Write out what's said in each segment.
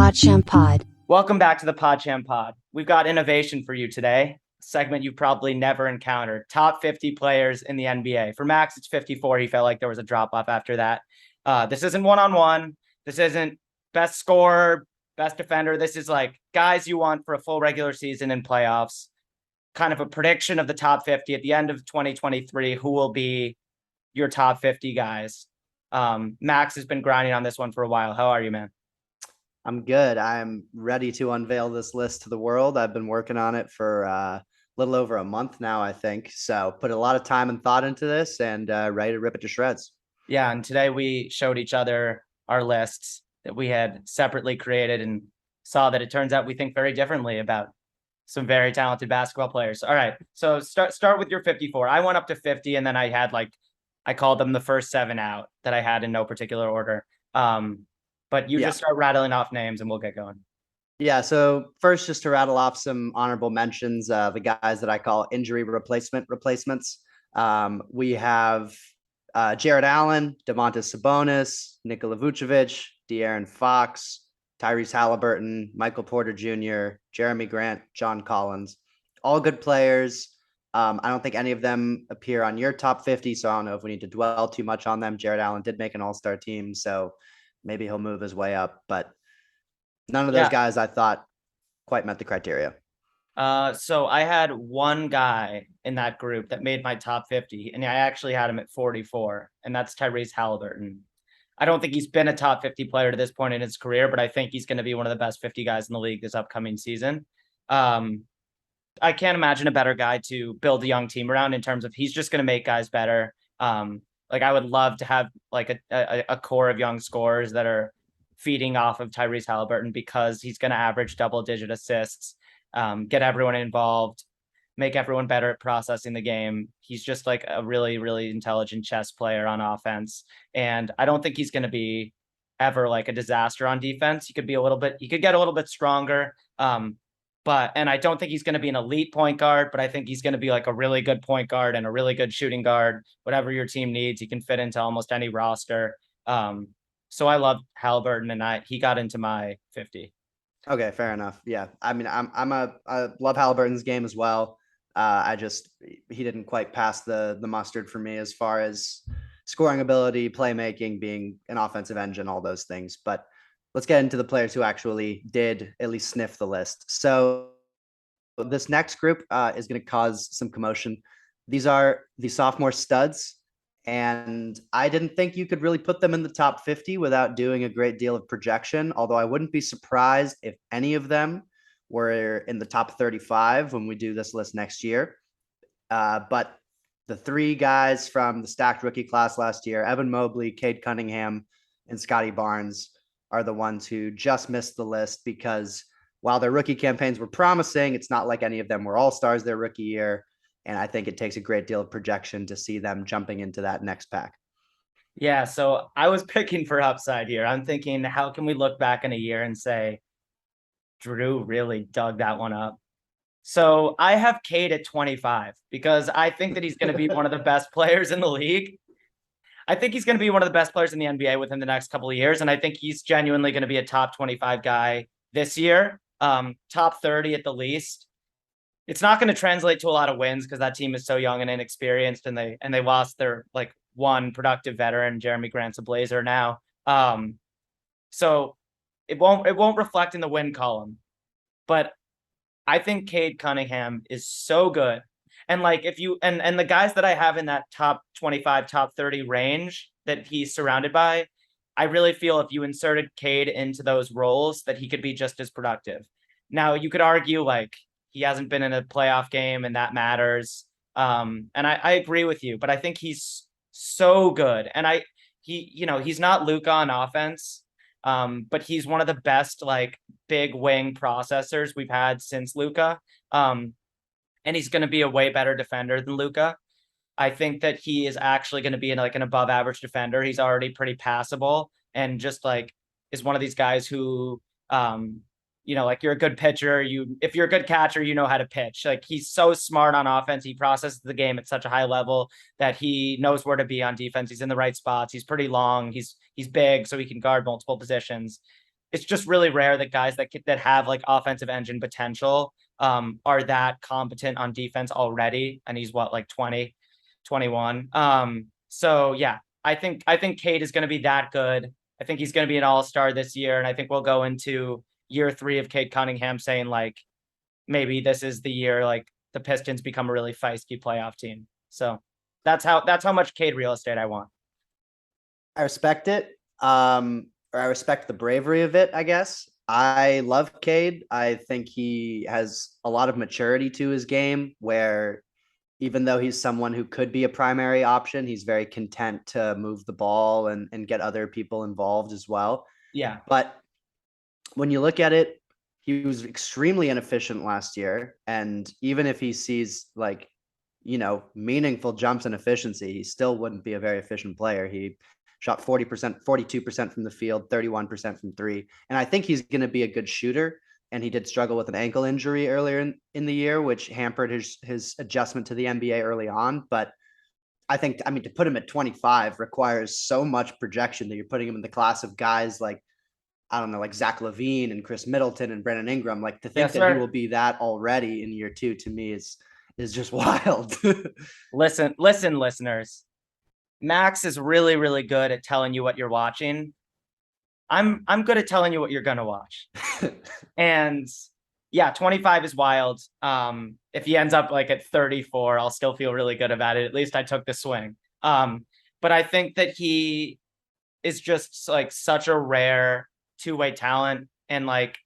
PodChamp Pod. Welcome back to the PodChamp Pod. We've got innovation for you today. A segment you've probably never encountered. Top 50 players in the NBA. For Max, it's 54. He felt like there was a drop off after that. This isn't one-on-one. This isn't best scorer, best defender. This is like guys you want for a full regular season and playoffs. Kind of a prediction of the top 50 at the end of 2023. Who will be your top 50 guys? Max has been grinding on this one for a while. How are you, man? I'm good. I'm ready to unveil this list to the world. I've been working on it for a little over a month now, I think. So put a lot of time and thought into this and ready to rip it to shreds. Yeah, and today we showed each other our lists that we had separately created and saw that it turns out we think very differently about some very talented basketball players. All right, so start with your 54. I went up to 50, and then I called them the first 7 out that I had in no particular order. But you just start rattling off names and we'll get going. Yeah. So first, just to rattle off some honorable mentions, the guys that I call injury replacements. We have Jared Allen, Domantas Sabonis, Nikola Vucevic, De'Aaron Fox, Tyrese Halliburton, Michael Porter Jr., Jeremy Grant, John Collins, all good players. I don't think any of them appear on your top 50, so I don't know if we need to dwell too much on them. Jared Allen did make an all-star team, so maybe he'll move his way up, but none of those guys I thought quite met the criteria. So I had one guy in that group that made my top 50, and I actually had him at 44, and that's Tyrese Halliburton. I don't think he's been a top 50 player to this point in his career, but I think he's going to be one of the best 50 guys in the league this upcoming season. I can't imagine a better guy to build a young team around in terms of he's just going to make guys better. Like I would love to have like a core of young scorers that are feeding off of Tyrese Halliburton because he's going to average double-digit assists, get everyone involved, make everyone better at processing the game. He's just like a really, really intelligent chess player on offense. And I don't think he's going to be ever like a disaster on defense. He could get a little bit stronger. And I don't think he's going to be an elite point guard, but I think he's going to be like a really good point guard and a really good shooting guard. Whatever your team needs, he can fit into almost any roster. So I love Halliburton, and he got into my 50. Okay, fair enough. Yeah, I mean, I love Halliburton's game as well. He didn't quite pass the mustard for me as far as scoring ability, playmaking, being an offensive engine, all those things. But let's get into the players who actually did at least sniff the list. So this next group is going to cause some commotion. These are the sophomore studs, and I didn't think you could really put them in the top 50 without doing a great deal of projection, although I wouldn't be surprised if any of them were in the top 35 when we do this list next year. But the 3 guys from the stacked rookie class last year, Evan Mobley, Cade Cunningham, and Scotty Barnes, are the ones who just missed the list because while their rookie campaigns were promising, it's not like any of them were all-stars their rookie year. And I think it takes a great deal of projection to see them jumping into that next pack. Yeah, so I was picking for upside here. I'm thinking, how can we look back in a year and say, Drew really dug that one up? So I have Cade at 25 because I think that he's going to be one of the best players in the league. I think he's going to be one of the best players in the NBA within the next couple of years. And I think he's genuinely going to be a top 25 guy this year, top 30 at the least. It's not going to translate to a lot of wins because that team is so young and inexperienced, and they lost their like one productive veteran. Jeremy Grant's a Blazer now. So it won't reflect in the win column. But I think Cade Cunningham is so good. And like if you and the guys that I have in that top 25, top 30 range that he's surrounded by, I really feel if you inserted Cade into those roles that he could be just as productive. Now you could argue like he hasn't been in a playoff game and that matters. And I agree with you, but I think he's so good. And he's not Luka on offense, but he's one of the best like big wing processors we've had since Luka. And he's going to be a way better defender than Luka. I think that he is actually going to be an above average defender. He's already pretty passable and just like is one of these guys who, like you're a good pitcher. If you're a good catcher, you know how to pitch. Like he's so smart on offense. He processes the game at such a high level that he knows where to be on defense. He's in the right spots. He's pretty long. He's big, so he can guard multiple positions. it's just really rare that guys that have like offensive engine potential are that competent on defense already. And he's what, like 20, 21. So yeah, I think Cade is going to be that good. I think he's going to be an all-star this year. And I think we'll go into year 3 of Cade Cunningham saying like, maybe this is the year like the Pistons become a really feisty playoff team. So that's how much Cade real estate I want. I respect it. Or I respect the bravery of it, I guess. I love Cade. I think he has a lot of maturity to his game where even though he's someone who could be a primary option, he's very content to move the ball and get other people involved as well. Yeah. But when you look at it, he was extremely inefficient last year. And even if he sees like, meaningful jumps in efficiency, he still wouldn't be a very efficient player. He shot 40%, 42% from the field, 31% from three. And I think he's going to be a good shooter. And he did struggle with an ankle injury earlier in the year, which hampered his adjustment to the NBA early on. But to put him at 25 requires so much projection that you're putting him in the class of guys like, I don't know, like Zach LaVine and Chris Middleton and Brandon Ingram. Like to think Yes, that he sir. will be that already in year 2 to me is just wild. Listen, listeners. Max is really, really good at telling you what you're watching. I'm good at telling you what you're gonna watch. And yeah, 25 is wild. If he ends up like at 34, I'll still feel really good about it. At least I took the swing. But I think that he is just like such a rare two-way talent, and like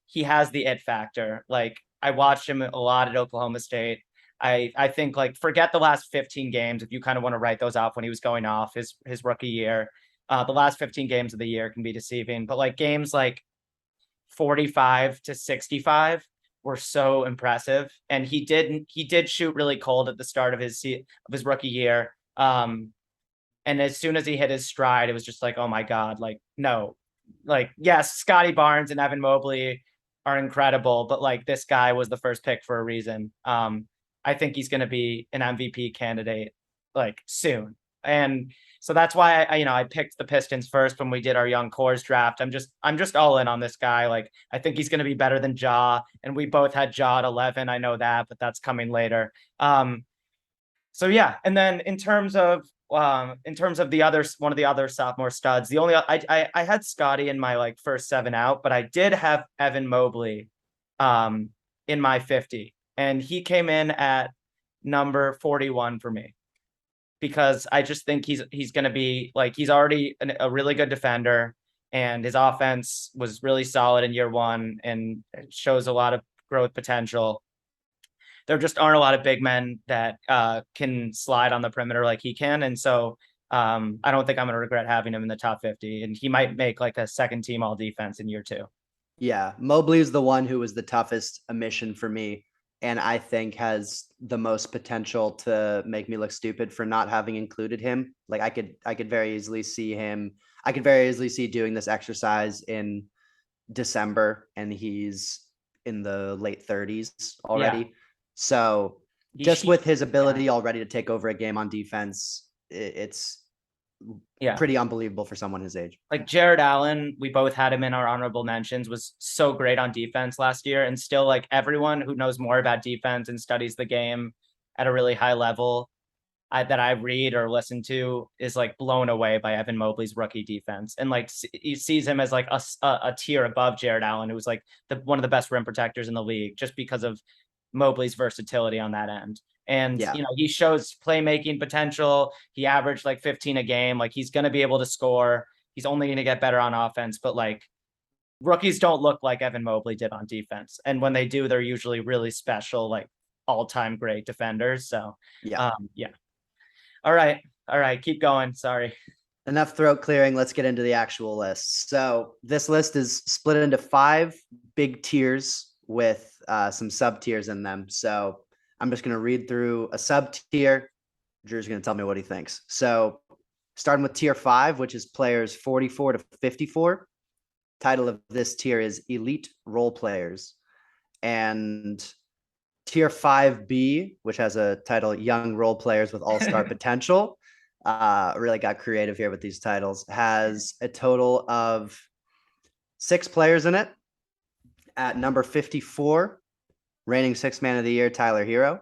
he has the it factor. Like I watched him a lot at Oklahoma State. I think like forget the last 15 games if you kind of want to write those off when he was going off his rookie year. The last 15 games of the year can be deceiving, but like games like 45 to 65 were so impressive. And he did shoot really cold at the start of his rookie year. And as soon as he hit his stride, it was just like, oh my God, like no, like yes, Scotty Barnes and Evan Mobley are incredible, but like this guy was the first pick for a reason. I think he's going to be an MVP candidate like soon. And so that's why I picked the Pistons first when we did our young cores draft. I'm just all in on this guy. Like I think he's going to be better than Ja, and we both had Ja at 11. I know that, but that's coming later. So yeah, and then in terms of the other one of the other sophomore studs, the only I had Scotty in my like first 7 out, but I did have Evan Mobley in my 50, and he came in at number 41 for me because I just think he's going to be like he's already a really good defender, and his offense was really solid in year 1 and shows a lot of growth potential. There just aren't a lot of big men that can slide on the perimeter like he can. And so I don't think I'm going to regret having him in the top 50. And he might make like a second team all defense in year 2. Yeah. Mobley is the one who was the toughest omission for me. And I think has the most potential to make me look stupid for not having included him. Like I could very easily see him. I could very easily see doing this exercise in December and he's in the late 30s already. Yeah. So just with his ability already to take over a game on defense, it's pretty unbelievable for someone his age. Like Jared Allen, we both had him in our honorable mentions, was so great on defense last year. And still like everyone who knows more about defense and studies the game at a really high level that I read or listen to is like blown away by Evan Mobley's rookie defense. And like he sees him as like a tier above Jared Allen, who was like one of the best rim protectors in the league just because of Mobley's versatility on that end. And, he shows playmaking potential. He averaged like 15 a game. Like he's going to be able to score. He's only going to get better on offense, but like rookies don't look like Evan Mobley did on defense. And when they do, they're usually really special, like all-time great defenders. So yeah. All right. Keep going. Sorry. Enough throat clearing. Let's get into the actual list. So this list is split into 5 big tiers with some sub tiers in them. So I'm just going to read through a sub tier. Drew's going to tell me what he thinks. So starting with tier 5, which is players 44 to 54. Title of this tier is Elite Role Players. And tier 5B, which has a title Young Role Players with All-Star Potential. Really got creative here with these titles, has a total of 6 players in it. At number 54, reigning sixth man of the year, Tyler Hero.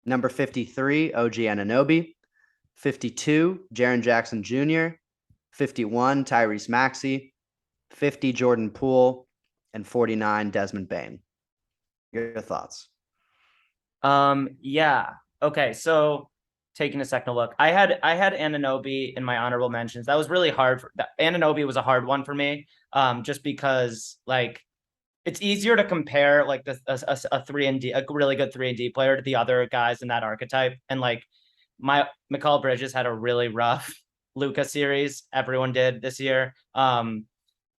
Number 53, OG Anunoby. 52, Jaren Jackson Jr. 51, Tyrese Maxey. 50, Jordan Poole. And 49, Desmond Bane. Your thoughts? Yeah. Okay, so taking a second look. I had Anunoby in my honorable mentions. That was really hard for that. Anunoby was a hard one for me. Just because like it's easier to compare like a 3 and D, a really good 3 and D player to the other guys in that archetype. And like my Mikal Bridges had a really rough Luca series. Everyone did this year.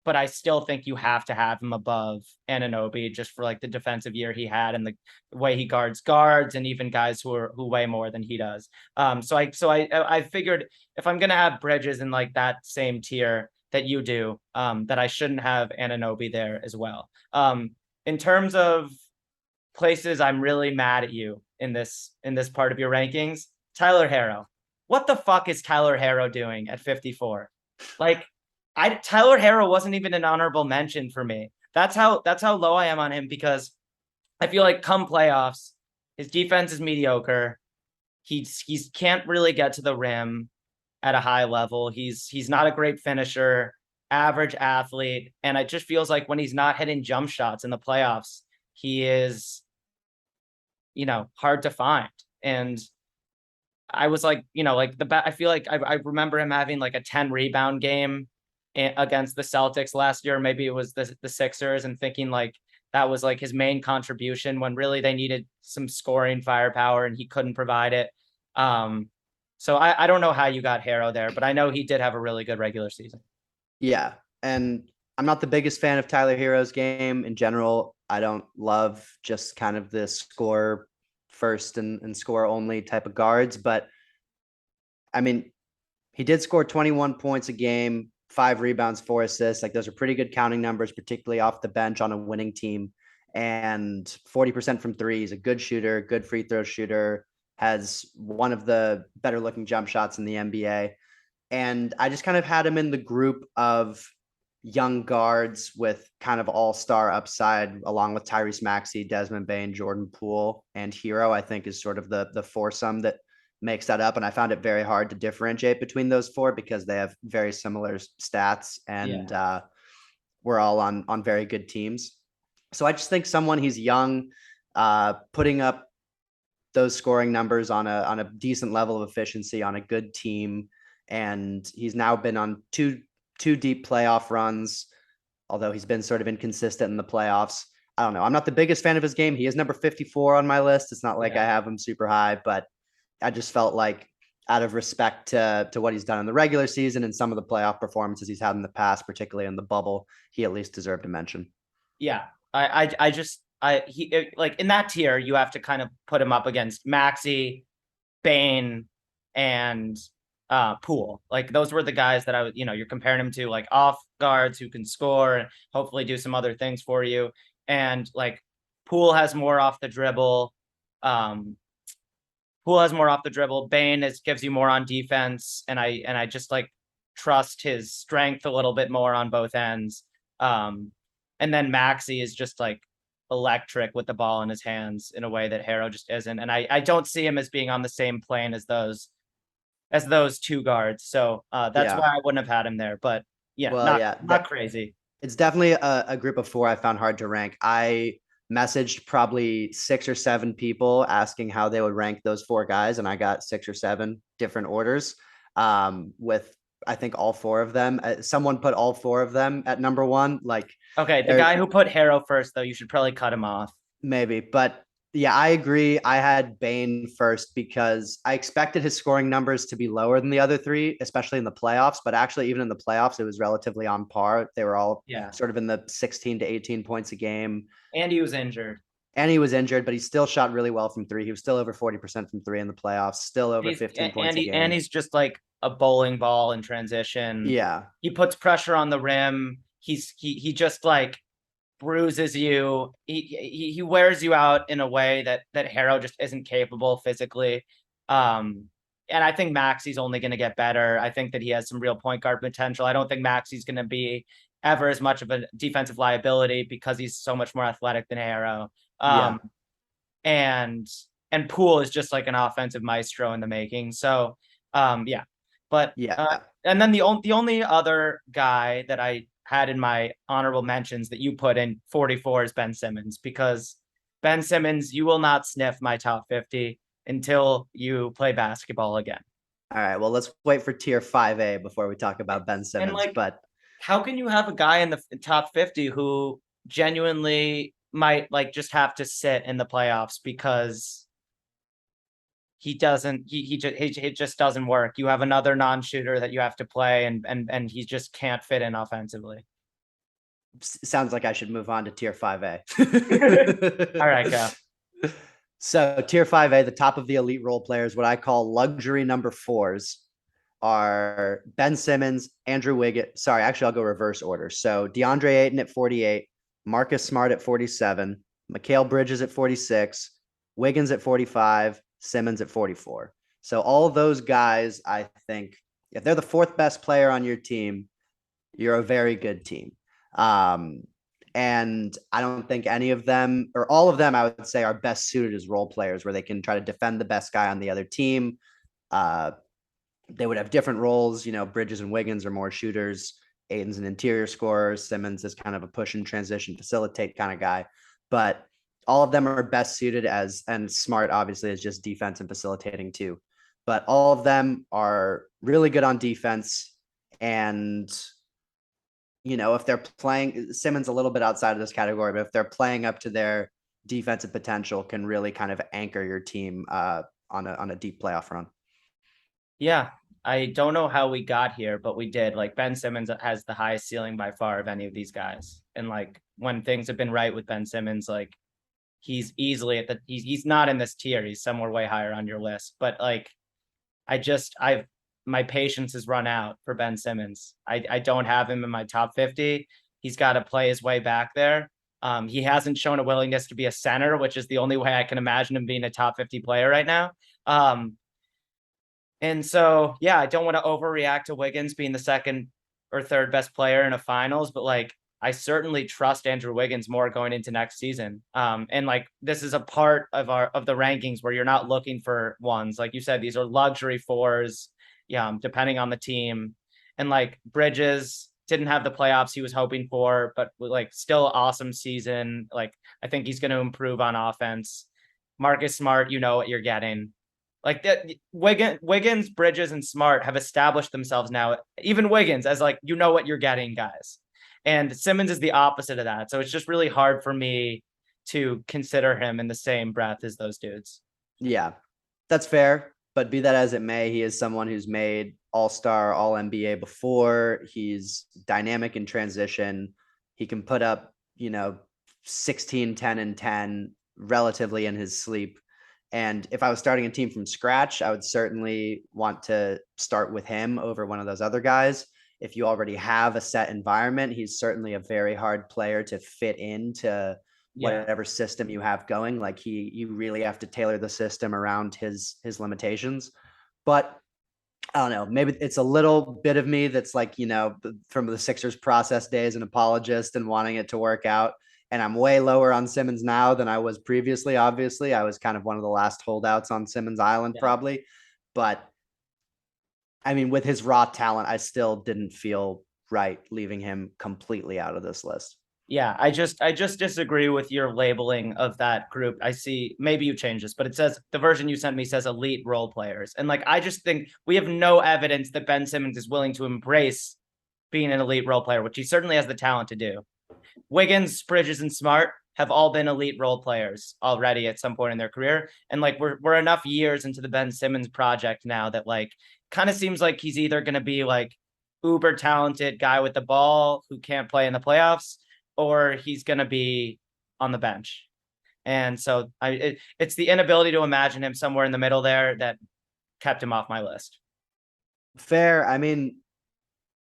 But I still think you have to have him above Anunoby just for like the defensive year he had and the way he guards and even guys who weigh more than he does. So I figured if I'm gonna have Bridges in like that same tier that you do, that I shouldn't have Anunoby there as well. In terms of places I'm really mad at you in this part of your rankings, Tyler Harrow. What the fuck is Tyler Harrow doing at 54? Like Tyler Harrow wasn't even an honorable mention for me. That's how low I am on him because I feel like come playoffs, his defense is mediocre. He's can't really get to the rim at a high level. He's not a great finisher, average athlete, and it just feels like when he's not hitting jump shots in the playoffs, he is, hard to find. And I was like, I feel like I remember him having like a 10 rebound game against the Celtics last year. Maybe it was the Sixers, and thinking like that was like his main contribution when really they needed some scoring firepower and he couldn't provide it. So I don't know how you got Harrow there, but I know he did have a really good regular season. Yeah. And I'm not the biggest fan of Tyler Hero's game in general. I don't love just kind of the score first and score only type of guards. But I mean, he did score 21 points a game, 5 rebounds, 4 assists. Like those are pretty good counting numbers, particularly off the bench on a winning team. And 40% from three. He's a good shooter, good free throw shooter, has one of the better looking jump shots in the NBA. And I just kind of had him in the group of young guards with kind of all-star upside, along with Tyrese Maxey, Desmond Bane, Jordan Poole, and Hero. I think is sort of the foursome that makes that up. And I found it very hard to differentiate between those four because they have very similar stats and we're all on very good teams. So I just think someone, he's young, putting up those scoring numbers on a decent level of efficiency on a good team. And he's now been on two deep playoff runs, although he's been sort of inconsistent in the playoffs. I don't know. I'm not the biggest fan of his game. He is number 54 on my list. It's not like I have him super high, but I just felt like out of respect to what he's done in the regular season and some of the playoff performances he's had in the past, particularly in the bubble, he at least deserved a mention. Yeah. Like in that tier, you have to kind of put him up against Maxey, Bane, and Poole. Like those were the guys that I was, you're comparing him to, like off guards who can score and hopefully do some other things for you. And like Poole has more off the dribble. Poole has more off the dribble. Bane gives you more on defense, and I just like trust his strength a little bit more on both ends. And then Maxey is just like electric with the ball in his hands in a way that Harrow just isn't. And I don't see him as being on the same plane as those two guards. So that's why I wouldn't have had him there. But not crazy. It's definitely a group of four I found hard to rank. I messaged probably 6 or 7 people asking how they would rank those 4 guys, and I got 6 or 7 different orders with I think all 4 of them. Someone put all 4 of them at number 1. Like, okay, the guy who put Harrow first, though, you should probably cut him off. Maybe, but yeah, I agree. I had Bane first because I expected his scoring numbers to be lower than the other 3, especially in the playoffs. But actually, even in the playoffs, it was relatively on par. They were all sort of in the 16 to 18 points a game. And he was injured. But he still shot really well from 3. He was still over 40% from 3 in the playoffs, still over 15 points a game. And he's just like a bowling ball in transition. Yeah. He puts pressure on the rim. He just like bruises you. He wears you out in a way that Harrow just isn't capable physically. And I think Maxey's only going to get better. I think that he has some real point guard potential. I don't think Maxey's going to be ever as much of a defensive liability because he's so much more athletic than Arrow. Yeah. Um, and Poole is just like an offensive maestro in the making. So yeah. But Yeah. and then the only other guy that I had in my honorable mentions that you put in 44 is Ben Simmons, because Ben Simmons, you will not sniff my top 50 until you play basketball again. All right. Well, let's wait for tier 5A before we talk about Ben And Simmons. like, But how can you have a guy in the top 50 who genuinely might like just have to sit in the playoffs because he doesn't he just doesn't work. You have another non-shooter that you have to play, and he just can't fit in offensively. sounds like I should move on to tier 5A. All right, go. So tier 5A, the top of the elite role players, what I call luxury number fours, are Ben Simmons, Andrew Wiggins. Sorry, actually, I'll go reverse order. So DeAndre Ayton at 48, Marcus Smart at 47, Mikal Bridges at 46, Wiggins at 45, Simmons at 44. So all those guys, I think, if they're the fourth best player on your team, you're a very good team. And I don't think any of them, or all of them, I would say, are best suited as role players where they can try to defend the best guy on the other team. They would have different roles. You know, Bridges and Wiggins are more shooters. Aiden's an interior scorer. Simmons is kind of a push and transition, facilitate kind of guy. But all of them are best suited as, and Smart obviously is just defense and facilitating too. But all of them are really good on defense. And, you know, if they're playing, Simmons a little bit outside of this category, but if they're playing up to their defensive potential, can really kind of anchor your team on a deep playoff run. Yeah, I don't know how we got here, but we did. Like, Ben Simmons has the highest ceiling by far of any of these guys. And like, when things have been right with Ben Simmons, like, he's easily at the he's not in this tier. He's somewhere way higher on your list. But like, I've my patience has run out for Ben Simmons. I don't have him in my top 50. He's got to play his way back there. He hasn't shown a willingness to be a center, which is the only way I can imagine him being a top 50 player right now. And so, yeah, I don't want to overreact to Wiggins being the second or third best player in a finals, but like, I certainly trust Andrew Wiggins more going into next season. And like, this is a part of the rankings where you're not looking for ones. Like you said, these are luxury fours, yeah, depending on the team. And like, Bridges didn't have the playoffs he was hoping for, but like, still awesome season. Like, I think he's going to improve on offense. Marcus Smart, you know what you're getting. Like that, Wiggins, Bridges, and Smart have established themselves now. Even Wiggins, as like, you know what you're getting, guys. And Simmons is the opposite of that. So it's just really hard for me to consider him in the same breath as those dudes. Yeah, that's fair. But be that as it may, he is someone who's made all-star, all NBA before. He's dynamic in transition. He can put up, you know, 16, 10, and 10 relatively in his sleep. And if I was starting a team from scratch, I would certainly want to start with him over one of those other guys. If you already have a set environment, he's certainly a very hard player to fit into whatever system you have going. Like you really have to tailor the system around his limitations. But I don't know, maybe it's a little bit of me that's like, you know, from the Sixers process days, an apologist and wanting it to work out. And I'm way lower on Simmons now than I was previously. Obviously, I was kind of one of the last holdouts on Simmons Island, probably. But I mean, with his raw talent, I still didn't feel right leaving him completely out of this list. Yeah, I just disagree with your labeling of that group. I see, maybe you changed this, but it says the version you sent me says elite role players. And like, I just think we have no evidence that Ben Simmons is willing to embrace being an elite role player, which he certainly has the talent to do. Wiggins, Bridges, and Smart have all been elite role players already at some point in their career. And like, we're enough years into the Ben Simmons project now that like, kind of seems like he's either going to be like uber talented guy with the ball who can't play in the playoffs, or he's going to be on the bench. And so it's the inability to imagine him somewhere in the middle there that kept him off my list. Fair. I mean,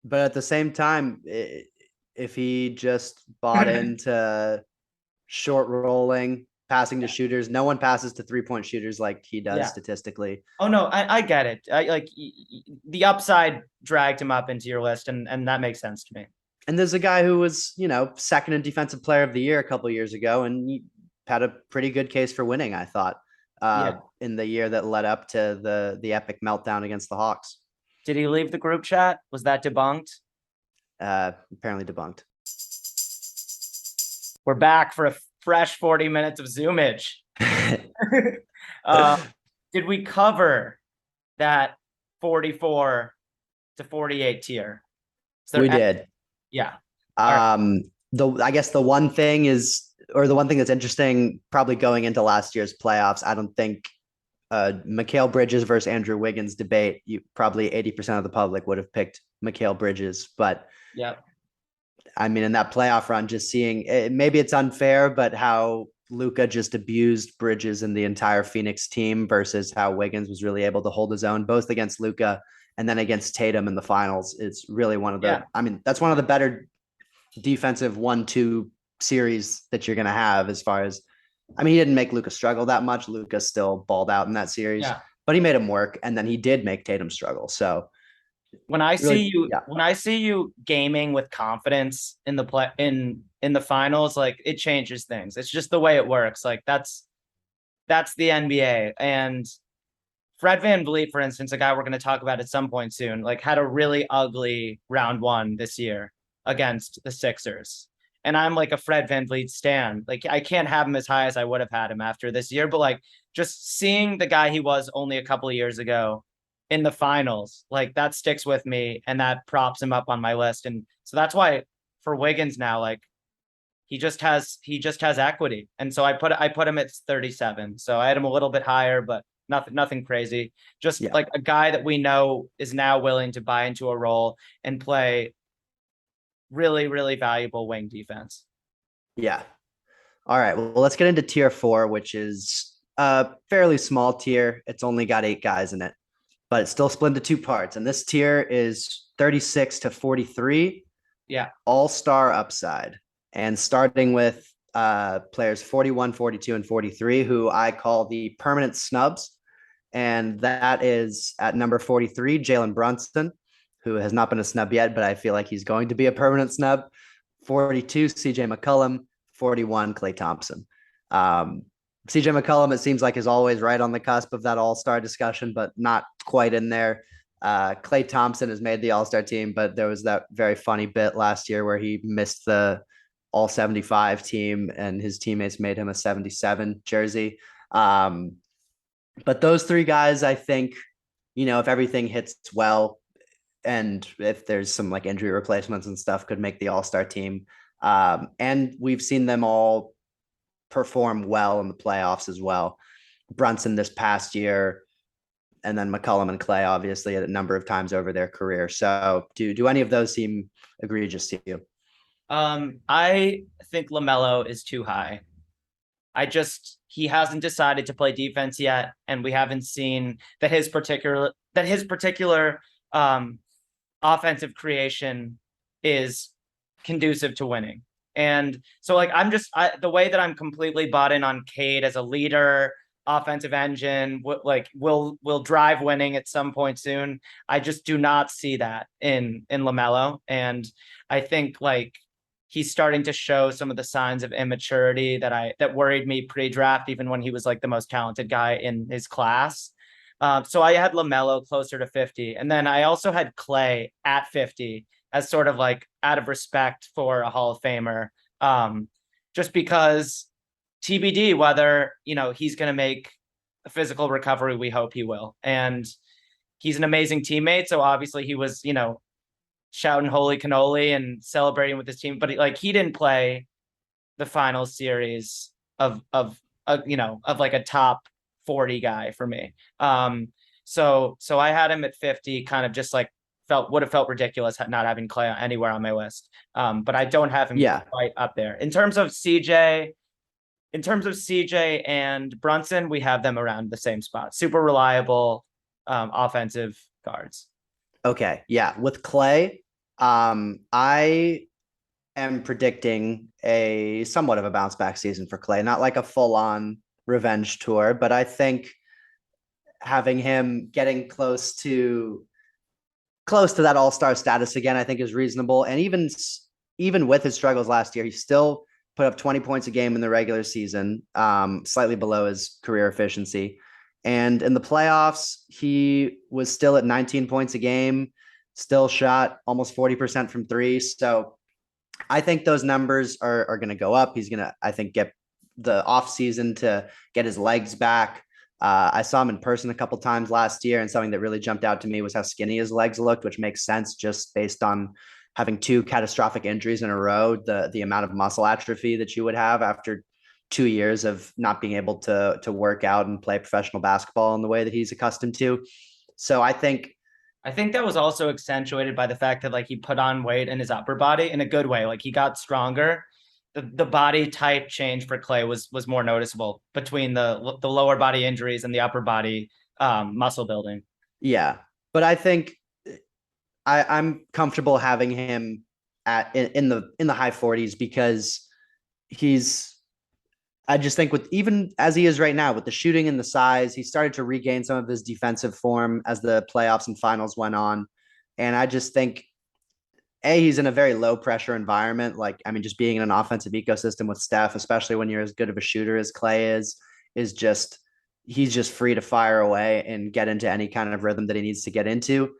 but at the same time, if he just bought into short rolling, passing to shooters, no one passes to 3-point shooters like he does statistically. Oh no, I get it. I like the upside dragged him up into your list, and that makes sense to me. And there's a guy who was, second in defensive player of the year a couple of years ago, and he had a pretty good case for winning, I thought, Yeah. in the year that led up to the epic meltdown against the Hawks. Did he leave the group chat? Was that debunked? Apparently debunked. We're back for a fresh 40 minutes of Zoomage. Did we cover that 44 to 48 tier? We did. Yeah. I guess the one thing that's interesting, probably going into last year's playoffs, I don't think Mikal Bridges versus Andrew Wiggins debate, you probably 80% of the public would have picked Mikal Bridges, but yeah, I mean, in that playoff run, just seeing it, maybe it's unfair, but how Luka just abused Bridges and the entire Phoenix team versus how Wiggins was really able to hold his own, both against Luka and then against Tatum in the finals. It's really one of the, I mean, that's one of the better defensive 1-2 series that you're going to have as far as, I mean, he didn't make Luka struggle that much. Luka still balled out in that series, but he made him work. And then he did make Tatum struggle. So when I see you gaming with confidence in the finals, like it changes things. It's just the way it works. Like that's the NBA. And Fred VanVleet, for instance, a guy we're going to talk about at some point soon, like had a really ugly round one this year against the Sixers. And I'm like a Fred VanVleet stan. Like I can't have him as high as I would have had him after this year, but like just seeing the guy he was only a couple of years ago in the finals, like that sticks with me and that props him up on my list. And so that's why for Wiggins now, like he just has equity. And so I put him at 37. So I had him a little bit higher, but nothing crazy. Just like a guy that we know is now willing to buy into a role and play really, really valuable wing defense. Yeah. All right. Well, let's get into tier 4, which is a fairly small tier. It's only got 8 guys in it, but it's still split into 2 parts. And this tier is 36 to 43. Yeah. All-star upside. And starting with players 41, 42, and 43, who I call the permanent snubs. And that is at number 43, Jalen Brunson, who has not been a snub yet, but I feel like he's going to be a permanent snub. 42, CJ McCollum. 41, Klay Thompson. CJ McCollum, it seems like, is always right on the cusp of that all-star discussion, but not quite in there. Klay Thompson has made the all-star team, but there was that very funny bit last year where he missed the all 75 team and his teammates made him a 77 jersey. But those 3 guys, I think, if everything hits well, and if there's some like injury replacements and stuff, could make the all-star team. And we've seen them all perform well in the playoffs as well. Brunson this past year, and then McCollum and Klay, obviously, a number of times over their career. So do any of those seem egregious to you? I think LaMelo is too high. He hasn't decided to play defense yet, and we haven't seen that his particular offensive creation is conducive to winning. And so like the way that I'm completely bought in on Cade as a leader, offensive engine, will drive winning at some point soon. I just do not see that in LaMelo. And I think like he's starting to show some of the signs of immaturity that worried me pre-draft, even when he was like the most talented guy in his class. So I had LaMelo closer to 50. And then I also had Klay at 50 as sort of like out of respect for a Hall of Famer. Just because TBD, whether, he's going to make a physical recovery, we hope he will. And he's an amazing teammate. So obviously he was, shouting holy cannoli and celebrating with his team, but he didn't play the final series of like a top 40 guy for me. So I had him at 50, kind of just like would have felt ridiculous not having Klay anywhere on my list. But I don't have him quite up there. In terms of CJ and Brunson, we have them around the same spot. Super reliable offensive guards. Okay. Yeah. With Klay, I am predicting a somewhat of a bounce back season for Klay, not like a full on revenge tour, but I think having him getting close to that all-star status again, I think is reasonable. And even even with his struggles last year, he still put up 20 points a game in the regular season, slightly below his career efficiency. And in the playoffs, he was still at 19 points a game, still shot almost 40% from three. So I think those numbers are going to go up. He's going to, I think, get the off season to get his legs back. I saw him in person a couple times last year, and something that really jumped out to me was how skinny his legs looked, which makes sense just based on having two catastrophic injuries in a row. The amount of muscle atrophy that you would have after 2 years of not being able to work out and play professional basketball in the way that he's accustomed to. So I think that was also accentuated by the fact that like he put on weight in his upper body in a good way. Like he got stronger. The body type change for Klay was more noticeable between the lower body injuries and the upper body muscle building. yeah, but I think I'm comfortable having him in the high 40s because he's I just think with even as he is right now with the shooting and the size, he started to regain some of his defensive form as the playoffs and finals went on. And I just think he's in a very low pressure environment. Like, I mean, just being in an offensive ecosystem with Steph, especially when you're as good of a shooter as Klay is just he's just free to fire away and get into any kind of rhythm that he needs to get into.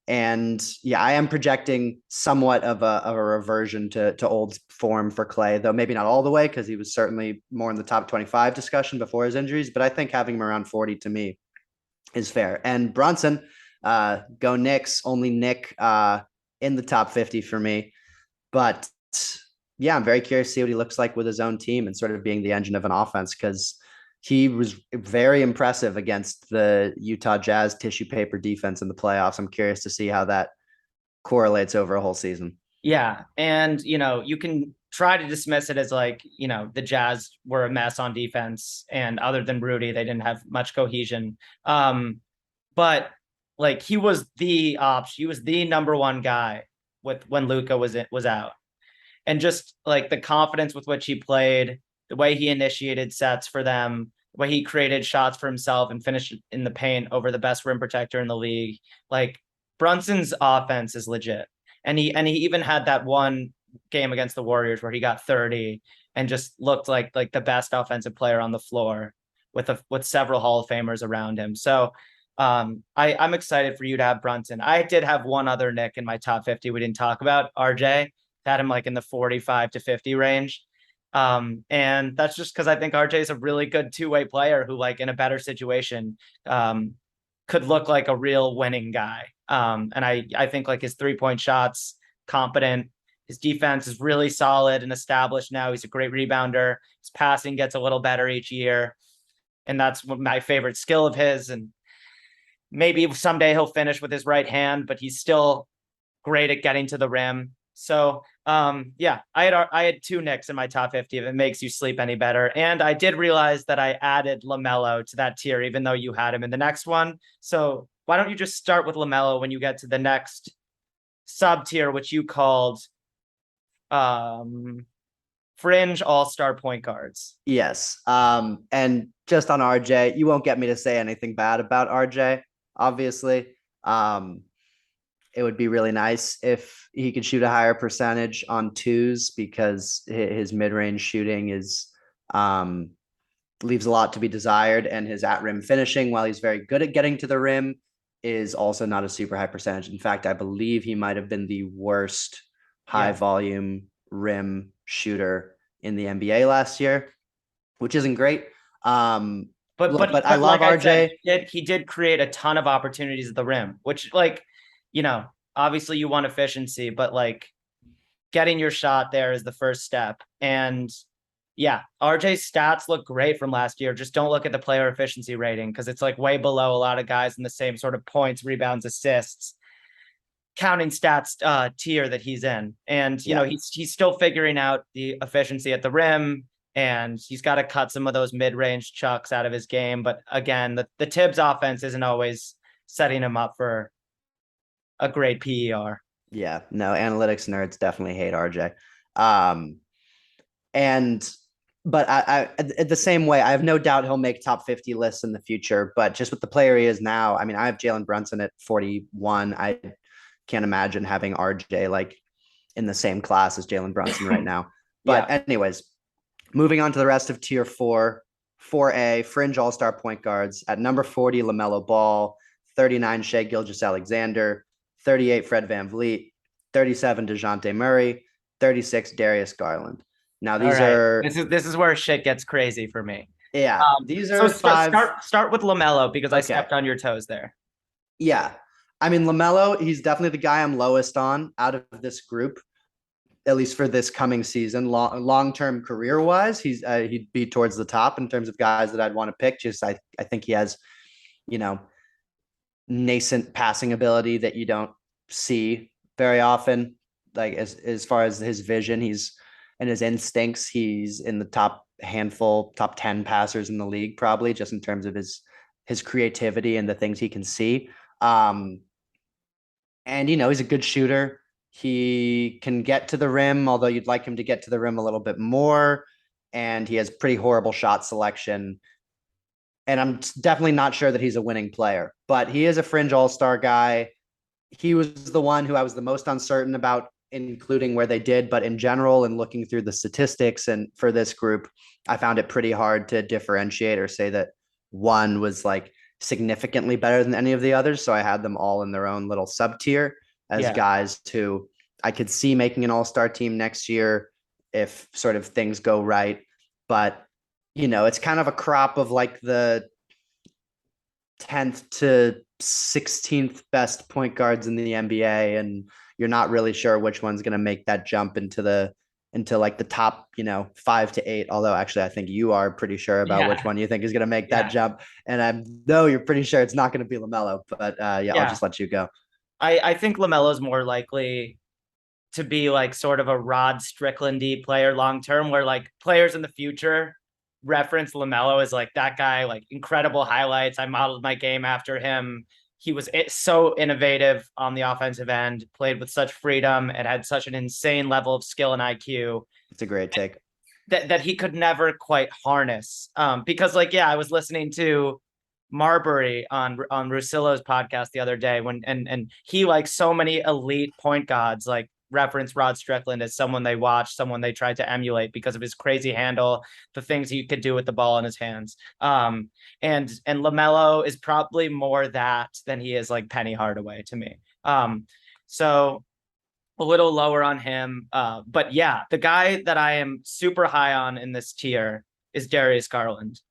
And yeah, I am projecting somewhat of a reversion to old form for Klay, though maybe not all the way because he was certainly more in the top 25 discussion before his injuries. But I think having him around 40 to me is fair. And Brunson, go Knicks, only Nick in the top 50 for me. But yeah, I'm very curious to see what he looks like with his own team and sort of being the engine of an offense because he was very impressive against the Utah Jazz tissue paper defense in the playoffs. I'm curious to see how that correlates over a whole season. Yeah. And, you can try to dismiss it as like, the Jazz were a mess on defense. And other than Rudy, they didn't have much cohesion. But like he was the option, he was the number one guy when Luka was out. And just like the confidence with which he played, the way he initiated sets for them, the way he created shots for himself and finished in the paint over the best rim protector in the league. Like Brunson's offense is legit. And he even had that one game against the Warriors where he got 30 and just looked like the best offensive player on the floor with several Hall of Famers around him. So I'm excited for you to have Brunson. I did have one other Nick in my top 50 we didn't talk about, RJ. Had him like in the 45 to 50 range. And that's just because I think RJ is a really good two-way player who, like, in a better situation, could look like a real winning guy. And I think like his 3-point shots, competent. His defense is really solid and established now. He's a great rebounder. His passing gets a little better each year. And that's my favorite skill of his. And maybe someday he'll finish with his right hand, but he's still great at getting to the rim. So yeah, I had two Knicks in my top 50 if it makes you sleep any better. And I did realize that I added LaMelo to that tier, even though you had him in the next one. So why don't you just start with LaMelo when you get to the next sub tier, which you called fringe all-star point guards. Yes. And just on RJ, you won't get me to say anything bad about RJ, obviously. It would be really nice if he could shoot a higher percentage on twos because his mid-range shooting is leaves a lot to be desired, and his at-rim finishing, while he's very good at getting to the rim, is also not a super high percentage. In fact, I believe he might have been the worst high volume rim shooter in the NBA last year, which isn't great. But I love like RJ. He did create a ton of opportunities at the rim, which, like, obviously you want efficiency, but like getting your shot there is the first step. And yeah, RJ's stats look great from last year. Just don't look at the player efficiency rating because it's like way below a lot of guys in the same sort of points, rebounds, assists, counting stats tier that he's in. And he's still figuring out the efficiency at the rim, and he's got to cut some of those mid-range chucks out of his game. But again, the Tibbs offense isn't always setting him up for a great PER. Yeah, no, analytics nerds definitely hate RJ. But I the same way, I have no doubt he'll make top 50 lists in the future. But just with the player he is now, I mean, I have Jalen Brunson at 41. I can't imagine having RJ like in the same class as Jalen Brunson right now. Yeah. But anyways, moving on to the rest of tier 4A, fringe all-star point guards. At number 40, LaMelo Ball, 39, Shai Gilgeous-Alexander, 38, Fred VanVleet, 37, DeJounte Murray, 36, Darius Garland. Now All these right. are, This is where shit gets crazy for me. yeah, these So are five. start with LaMelo because I Okay. stepped on your toes there. Yeah. I mean, LaMelo, he's definitely the guy I'm lowest on out of this group, at least for this coming season. Long-term career-wise, he'd be towards the top in terms of guys that I'd want to pick. Just I think he has, you know, nascent passing ability that you don't see very often. Like as far as his vision, he's and his instincts, he's in the top 10 passers in the league, probably just in terms of his creativity and the things he can see. And he's a good shooter. He can get to the rim, although you'd like him to get to the rim a little bit more. And he has pretty horrible shot selection. And I'm definitely not sure that he's a winning player, but he is a fringe all-star guy. He was the one who I was the most uncertain about including where they did, but in general, and looking through the statistics and for this group, I found it pretty hard to differentiate or say that one was like significantly better than any of the others. So I had them all in their own little sub tier as guys who I could see making an all-star team next year if sort of things go right. But it's kind of a crop of like the 10th to 16th best point guards in the NBA, and you're not really sure which one's going to make that jump into like the top, 5 to 8. Although actually, I think you are pretty sure about which one you think is going to make that jump, and I know you're pretty sure it's not going to be LaMelo. But I'll just let you go. I think LaMelo's more likely to be like sort of a Rod Strickland-y player long term, where like players in the future reference LaMelo as like that guy, like incredible highlights. I modeled my game after him. He was so innovative on the offensive end, played with such freedom, and had such an insane level of skill and IQ. It's a great take. That he could never quite harness. Because I was listening to Marbury on Russillo's podcast the other day and he, like so many elite point guards, like reference Rod Strickland as someone they watched, someone they tried to emulate because of his crazy handle, the things he could do with the ball in his hands. And LaMelo is probably more that than he is like Penny Hardaway to me. So a little lower on him. But yeah, the guy that I am super high on in this tier is Darius Garland.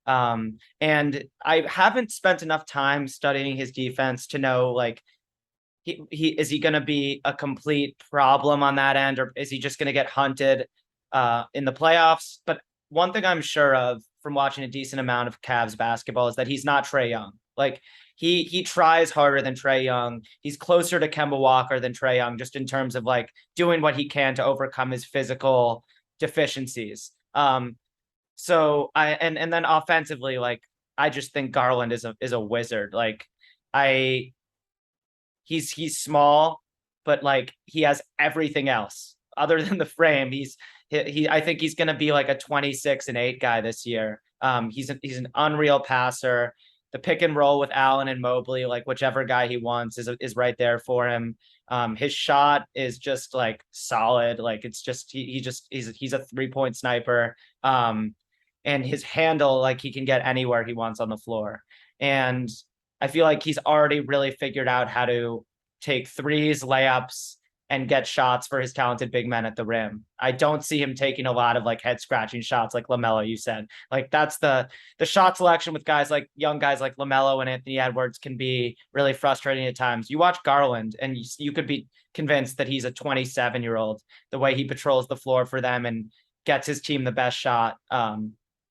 And I haven't spent enough time studying his defense to know like is he going to be a complete problem on that end, or is he just going to get hunted in the playoffs? But one thing I'm sure of from watching a decent amount of Cavs basketball is that he's not Trae Young. Like he tries harder than Trae Young. He's closer to Kemba Walker than Trae Young, just in terms of like doing what he can to overcome his physical deficiencies. So and then offensively, like I just think Garland is a wizard. Like he's small, but like he has everything else other than the frame. I think he's going to be like a 26 and 8 guy this year. He's an unreal passer. The pick and roll with Allen and Mobley, like whichever guy he wants is right there for him. His shot is just like solid. Like it's just, he's a 3-point sniper. And his handle, like he can get anywhere he wants on the floor. And I feel like he's already really figured out how to take threes, layups, and get shots for his talented big men at the rim. I don't see him taking a lot of like head scratching shots like LaMelo, you said. Like that's the shot selection with young guys like LaMelo and Anthony Edwards can be really frustrating at times. You watch Garland and you could be convinced that he's a 27-year-old, the way he patrols the floor for them and gets his team the best shot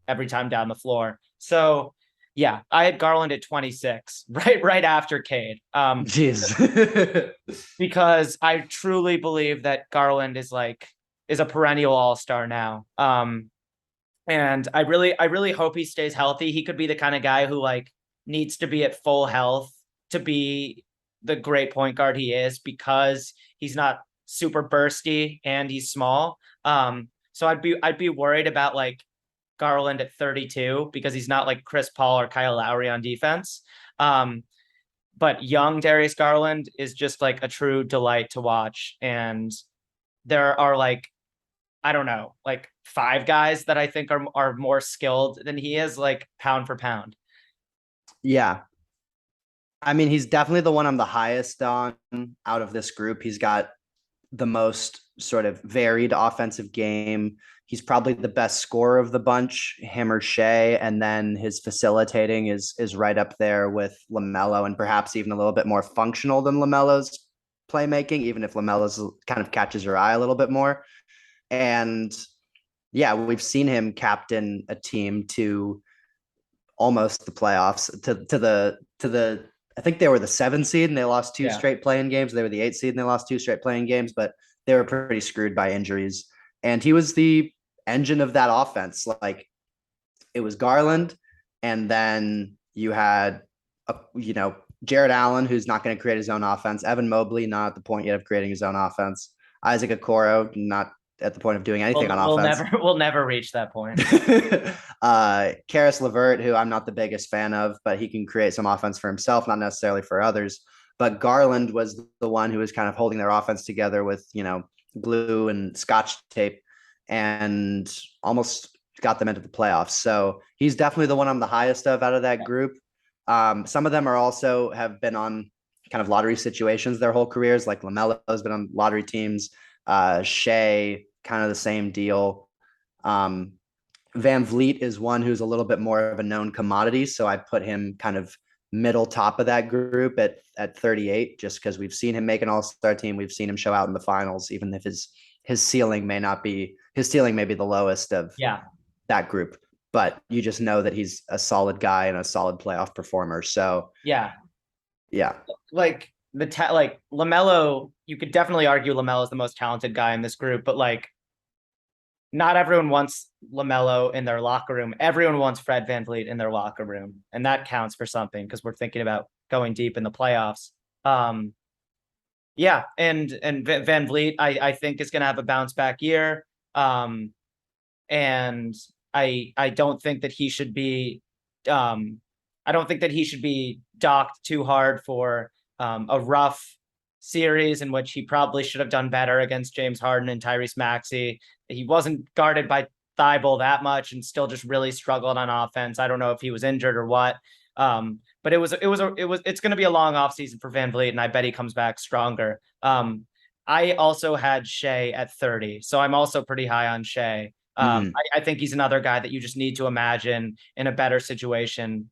every time down the floor. So yeah, I had Garland at 26, right after Cade. Jeez. Because I truly believe that Garland is a perennial all-star now. And I really hope he stays healthy. He could be the kind of guy who like needs to be at full health to be the great point guard he is, because he's not super bursty and he's small. So I'd be worried about like Garland at 32 because he's not like Chris Paul or Kyle Lowry on defense. But young Darius Garland is just like a true delight to watch. And there are like, I don't know, like five guys that I think are more skilled than he is, like pound for pound. Yeah. I mean, he's definitely the one I'm the highest on out of this group. He's got the most sort of varied offensive game. He's probably the best scorer of the bunch, him or Shea, and then his facilitating is right up there with LaMelo, and perhaps even a little bit more functional than LaMelo's playmaking, even if LaMelo's kind of catches your eye a little bit more. And yeah, we've seen him captain a team to almost the playoffs, to the I think they were the 7 seed and they lost two Yeah. straight playing games. They were the 8 seed and they lost two straight playing games, but they were pretty screwed by injuries. And he was the engine of that offense. Like, it was Garland, and then you had Jared Allen, who's not going to create his own offense. Evan Mobley, not at the point yet of creating his own offense. Isaac Okoro, not at the point of doing anything on offense. We'll never reach that point. Karis LeVert, who I'm not the biggest fan of, but he can create some offense for himself, not necessarily for others. But Garland was the one who was kind of holding their offense together with, glue and scotch tape, and almost got them into the playoffs. So he's definitely the one I'm the highest of out of that group. Some of them are also have been on kind of lottery situations their whole careers. Like LaMelo has been on lottery teams. Shea, kind of the same deal. Van Vliet is one who's a little bit more of a known commodity. So I put him kind of middle top of that group at 38, just because we've seen him make an all-star team. We've seen him show out in the finals, even if his ceiling may be the lowest of that group. But you just know that he's a solid guy and a solid playoff performer. So yeah. Yeah. Like like LaMelo, you could definitely argue LaMelo is the most talented guy in this group, but like not everyone wants LaMelo in their locker room. Everyone wants Fred VanVleet in their locker room, and that counts for something because we're thinking about going deep in the playoffs. Yeah, and VanVleet, I think is going to have a bounce back year. And I don't think that he should be I don't think that he should be docked too hard for a rough series in which he probably should have done better against James Harden and Tyrese Maxey. He wasn't guarded by Thibault that much and still just really struggled on offense. I don't know if he was injured or what. But it's going to be a long offseason for VanVleet, and I bet he comes back stronger. I also had Shea at 30, so I'm also pretty high on Shea. I think he's another guy that you just need to imagine in a better situation.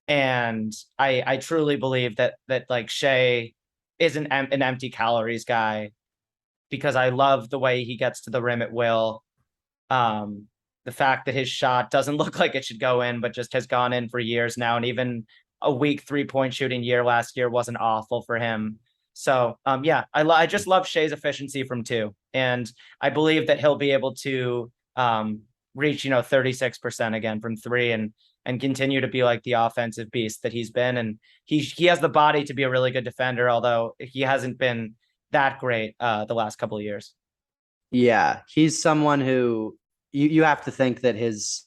And I truly believe that like Shea isn't an empty calories guy, because I love the way he gets to the rim at will. The fact that his shot doesn't look like it should go in, but just has gone in for years now. And even a weak 3-point shooting year last year wasn't awful for him. So yeah, I just love Shea's efficiency from 2. And I believe that he'll be able to reach, 36% again from 3 and continue to be like the offensive beast that he's been. And he has the body to be a really good defender, although he hasn't been that great the last couple of years. Yeah, he's someone who you have to think that his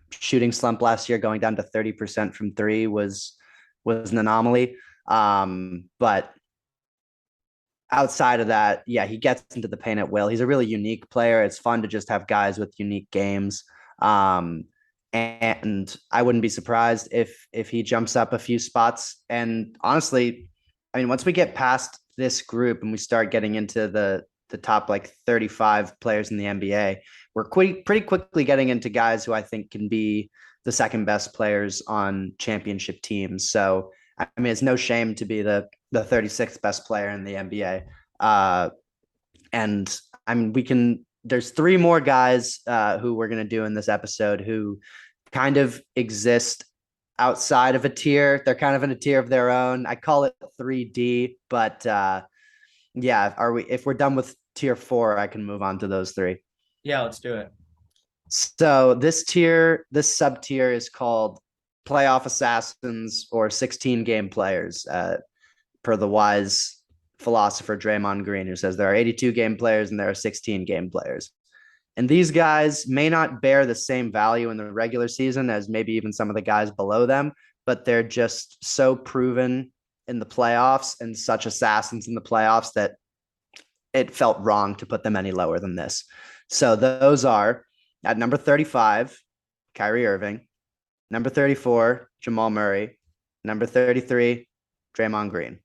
shooting slump last year, going down to 30% from 3, was an anomaly. But outside of that, yeah, he gets into the paint at will. He's a really unique player. It's fun to just have guys with unique games. And I wouldn't be surprised if he jumps up a few spots. And honestly, I mean, once we get past this group and we start getting into the top like 35 players in the NBA, we're pretty quickly getting into guys who I think can be the second best players on championship teams. So I mean, it's no shame to be the 36th best player in the NBA. And I mean, there's 3 more guys who we're going to do in this episode who kind of exist outside of a tier. They're kind of in a tier of their own. I call it 3D, but yeah, if we're done with tier 4, I can move on to those 3. Yeah, let's do it. So this sub tier is called playoff assassins, or 16 game players, per the wise philosopher Draymond Green, who says there are 82 game players and there are 16 game players. And these guys may not bear the same value in the regular season as maybe even some of the guys below them, but they're just so proven in the playoffs and such assassins in the playoffs that it felt wrong to put them any lower than this. So those are at number 35, Kyrie Irving, number 34, Jamal Murray, number 33, Draymond Green.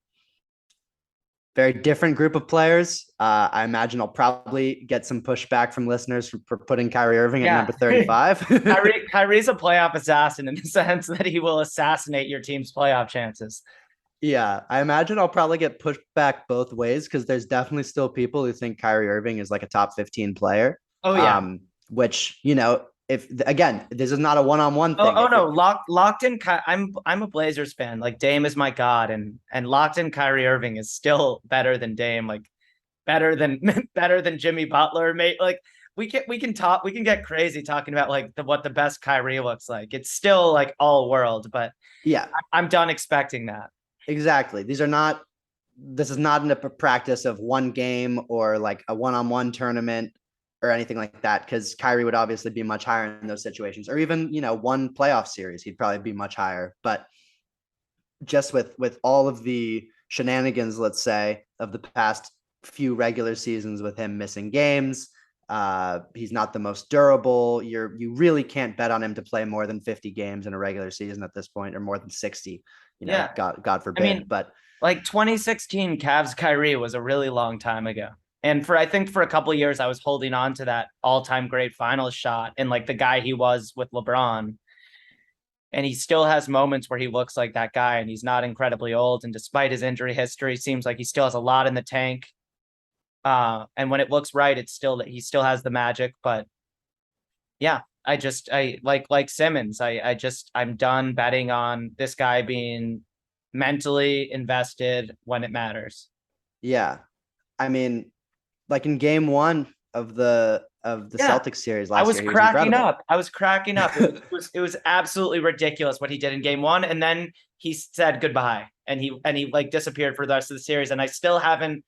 Very different group of players. I imagine I'll probably get some pushback from listeners for putting Kyrie Irving at Yeah. number 35. Kyrie's a playoff assassin in the sense that he will assassinate your team's playoff chances. Yeah, I imagine I'll probably get pushed back both ways because there's definitely still people who think Kyrie Irving is like a top 15 player. Oh yeah. Which, if again, this is not a one-on-one thing. Oh no, locked in. I'm a Blazers fan. Like Dame is my god, and locked in Kyrie Irving is still better than Dame. Like better than better than Jimmy Butler. Mate, like we can get crazy talking about like what the best Kyrie looks like. It's still like all world, but Yeah, I'm done expecting that. exactly. This is not a practice of one game or like a one-on-one tournament or anything like that, because Kyrie would obviously be much higher in those situations, or even, one playoff series, he'd probably be much higher. But just with all of the shenanigans, let's say, of the past few regular seasons with him missing games, he's not the most durable. You really can't bet on him to play more than 50 games in a regular season at this point, or more than 60. Yeah. God forbid. I mean, but like 2016 Cavs Kyrie was a really long time ago. And I think for a couple of years, I was holding on to that all-time great finals shot and like the guy he was with LeBron. And he still has moments where he looks like that guy and he's not incredibly old. And despite his injury history, seems like he still has a lot in the tank. And when it looks right, it's still that he still has the magic. But yeah, I like Simmons. I'm done betting on this guy being mentally invested when it matters. yeah, I mean, like in game one of the Yeah. Celtics series I last was year, he was cracking incredible. up. I was cracking up. It was absolutely ridiculous what he did in game one. And then he said goodbye and he like disappeared for the rest of the series. And I still haven't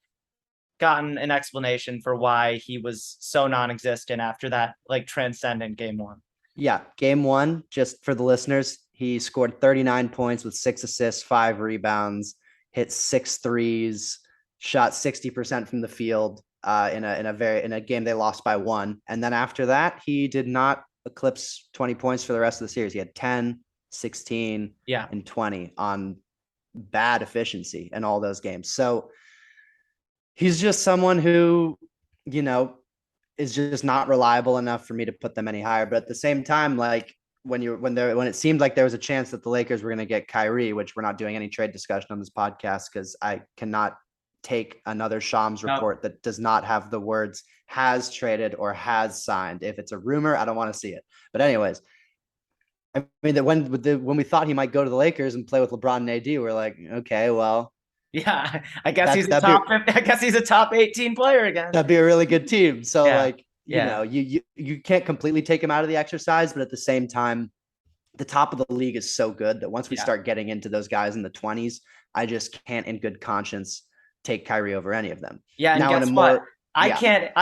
gotten an explanation for why he was so non-existent after that like transcendent game one. Yeah, game one, just for the listeners, he scored 39 points with 6 assists, 5 rebounds, hit 6 threes, shot 60% from the field in a game they lost by 1. And then after that, he did not eclipse 20 points for the rest of the series. He had 10, 16, Yeah. and 20 on bad efficiency in all those games. So he's just someone who, you know, is just not reliable enough for me to put them any higher. But at the same time, like when it seemed like there was a chance that the Lakers were going to get Kyrie, which we're not doing any trade discussion on this podcast because I cannot take another Shams report that does not have the words has traded or has signed. If it's a rumor, I don't want to see it. But anyways, I mean that when we thought he might go to the Lakers and play with LeBron and AD, we're like, okay, well, Yeah. I guess he's a top 50, I guess he's a top 18 player again. that'd be a really good team. So Yeah. like, you can't completely take him out of the exercise, but at the same time, the top of the league is so good that once we start getting into those guys in the 20s, I just can't in good conscience take Kyrie over any of them. Yeah, and now guess what? I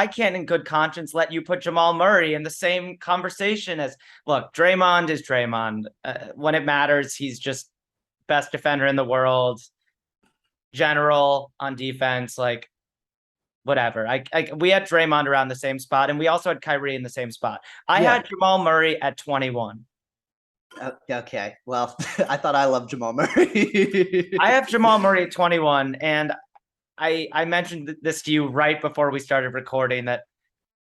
can't in good conscience let you put Jamal Murray in the same conversation as look, Draymond is Draymond. When it matters, he's just best defender in the world, general on defense, like whatever. We had Draymond around the same spot, and we also had Kyrie in the same spot. I had Jamal Murray at 21. Okay, well, I thought I loved Jamal Murray. I have Jamal Murray at 21, and I mentioned this to you right before we started recording that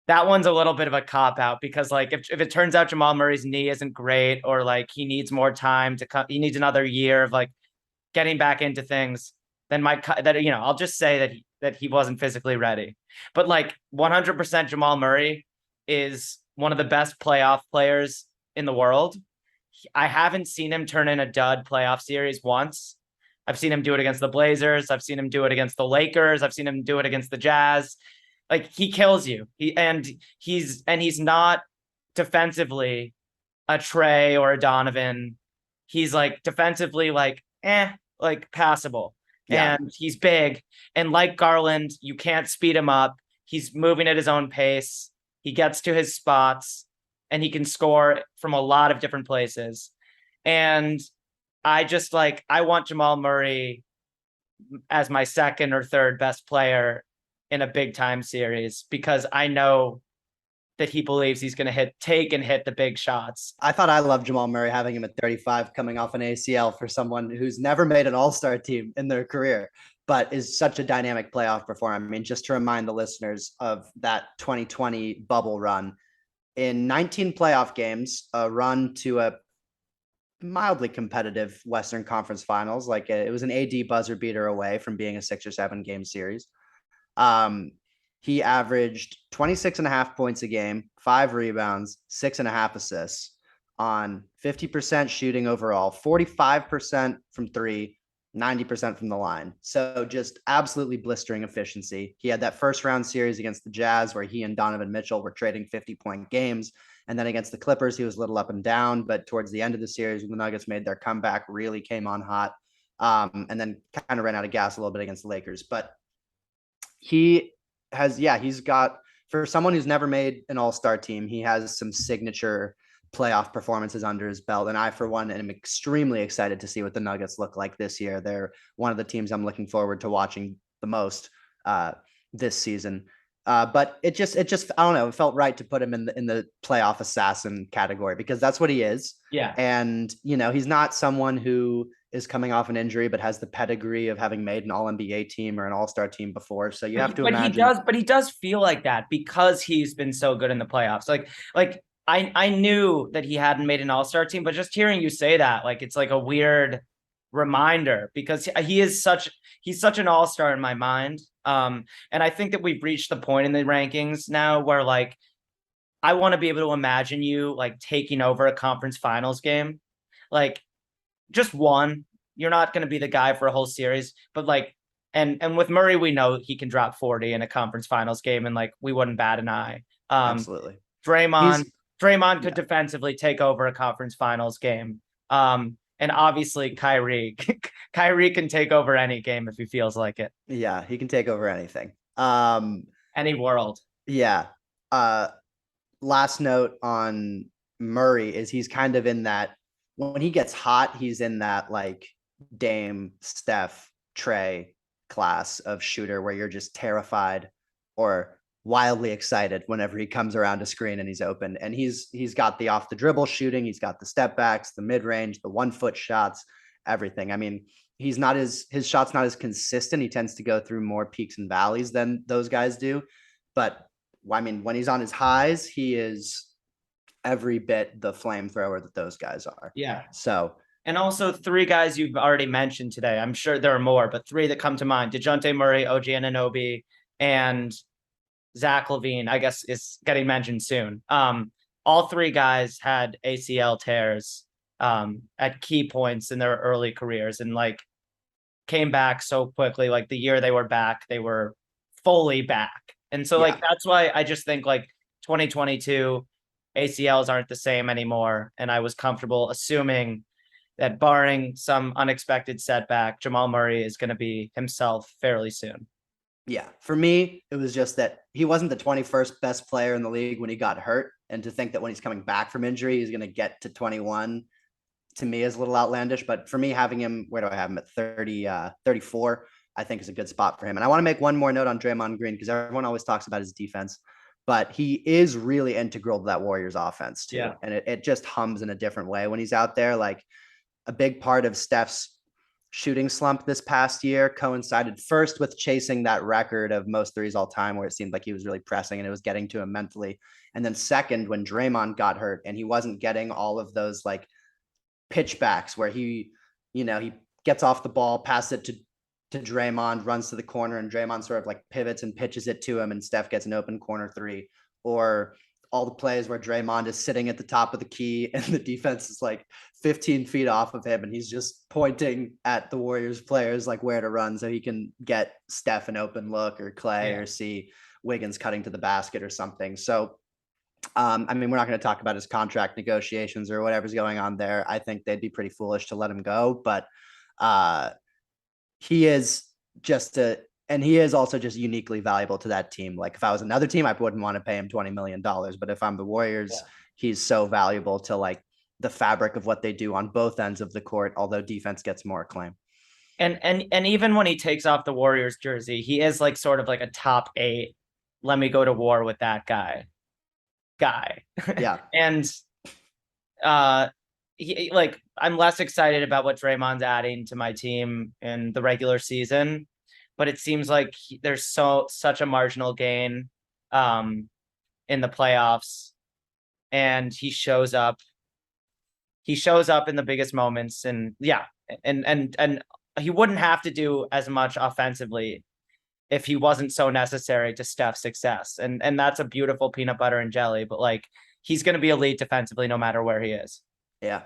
one's a little bit of a cop out because like if it turns out Jamal Murray's knee isn't great or like he needs more time he needs another year of like getting back into things, then I'll just say that he wasn't physically ready. But like 100% Jamal Murray is one of the best playoff players in the world. I haven't seen him turn in a dud playoff series once. I've seen him do it against the Blazers. I've seen him do it against the Lakers. I've seen him do it against the Jazz. Like he kills you. He's not defensively a Trey or a Donovan. He's like defensively like passable. Yeah. And he's big. And like Garland, you can't speed him up. He's moving at his own pace. He gets to his spots and he can score from a lot of different places. And I want Jamal Murray as my second or third best player in a big time series because I know that he believes he's going to take and hit the big shots. I thought I loved Jamal Murray having him at 35 coming off an ACL for someone who's never made an all-star team in their career, but is such a dynamic playoff performer. I mean, just to remind the listeners of that 2020 bubble run, in 19 playoff games, a run to a mildly competitive Western Conference Finals, like it was an AD buzzer beater away from being a 6 or 7 game series. Um, he averaged 26 and a half points a game, 5 rebounds, 6.5 assists on 50% shooting overall, 45% from three, 90% from the line. So just absolutely blistering efficiency. He had that first round series against the Jazz where he and Donovan Mitchell were trading 50-point games. And then against the Clippers, he was a little up and down, but towards the end of the series, when the Nuggets made their comeback, really came on hot. And then kind of ran out of gas a little bit against the Lakers. But he's got, for someone who's never made an all-star team, he has some signature playoff performances under his belt. And I, for one, am extremely excited to see what the Nuggets look like this year. They're one of the teams I'm looking forward to watching the most this season. But it just, I don't know, it felt right to put him in the playoff assassin category because that's what he is. Yeah. And, he's not someone who is coming off an injury, but has the pedigree of having made an all NBA team or an all-star team before. So you have to imagine. But he does feel like that because he's been so good in the playoffs. Like I knew that he hadn't made an all-star team, but just hearing you say that, like, it's like a weird reminder because he's such an all-star in my mind. And I think that we've reached the point in the rankings now where, like, I want to be able to imagine you like taking over a conference finals game, like just one. You're not going to be the guy for a whole series, but like, and with Murray, we know he can drop 40 in a conference finals game, and like we wouldn't bat an eye. Absolutely. Draymond could defensively take over a conference finals game. And obviously Kyrie can take over any game if he feels like it. Yeah, he can take over anything. Any world. Yeah. Last note on Murray is he's kind of in that, when he gets hot, he's in that like Dame, Steph, Trey class of shooter where you're just terrified or wildly excited whenever he comes around a screen and he's open. And he's got the off the dribble shooting, he's got the step backs, the mid range, the 1-foot shots, everything. I mean, his shot's not as consistent. He tends to go through more peaks and valleys than those guys do. But I mean, when he's on his highs, he is every bit the flamethrower that those guys are. Yeah. So, and also 3 guys you've already mentioned today. I'm sure there are more, but 3 that come to mind: DeJounte Murray, OG Anunoby, and Zach LaVine, I guess, is getting mentioned soon. All 3 guys had ACL tears at key points in their early careers and like came back so quickly. Like the year they were back, they were fully back. And so like, that's why I just think like 2022 ACLs aren't the same anymore. And I was comfortable assuming that barring some unexpected setback, Jamal Murray is going to be himself fairly soon. Yeah, for me, it was just that he wasn't the 21st best player in the league when he got hurt. And to think that when he's coming back from injury, he's going to get to 21, to me is a little outlandish. But for me, having him, where do I have him at 30, 34, I think is a good spot for him. And I want to make one more note on Draymond Green because everyone always talks about his defense, but he is really integral to that Warriors offense too. Yeah. And it just hums in a different way when he's out there. Like a big part of Steph's shooting slump this past year coincided first with chasing that record of most threes all time, where it seemed like he was really pressing and it was getting to him mentally. And then second, when Draymond got hurt and he wasn't getting all of those like pitchbacks where he gets off the ball, pass it to Draymond, runs to the corner, and Draymond sort of like pivots and pitches it to him, and Steph gets an open corner 3, or all the plays where Draymond is sitting at the top of the key and the defense is like 15 feet off of him and he's just pointing at the Warriors players like where to run so he can get Steph an open look, or Clay, or see Wiggins cutting to the basket or something. So, I mean, we're not going to talk about his contract negotiations or whatever's going on there. I think they'd be pretty foolish to let him go, but he is also just uniquely valuable to that team. Like if I was another team, I wouldn't want to pay him $20 million. But if I'm the Warriors, he's so valuable to like the fabric of what they do on both ends of the court, although defense gets more acclaim. And even when he takes off the Warriors jersey, he is like sort of like a top 8. Let me go to war with that guy. Yeah. And uh like I'm less excited about what Draymond's adding to my team in the regular season, but it seems like there's such a marginal gain um in the playoffs, and he shows up in the biggest moments, and yeah, and he wouldn't have to do as much offensively if he wasn't so necessary to Steph's success. And that's a beautiful peanut butter and jelly, but like he's going to be elite defensively no matter where he is. Yeah.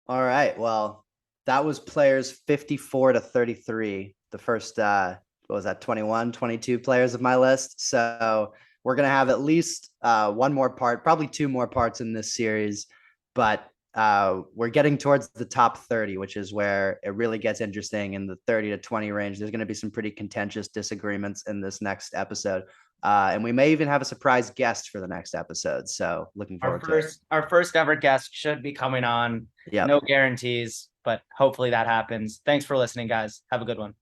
All right. Well, that was players 54 to 33. The first, what was that, 21, 22 players of my list. So we're going to have at least one more part, probably two more parts in this series. But we're getting towards the top 30, which is where it really gets interesting in the 30 to 20 range. There's going to be some pretty contentious disagreements in this next episode. And we may even have a surprise guest for the next episode. So looking forward to it. Our first ever guest should be coming on. Yeah. No guarantees, but hopefully that happens. Thanks for listening, guys. Have a good one.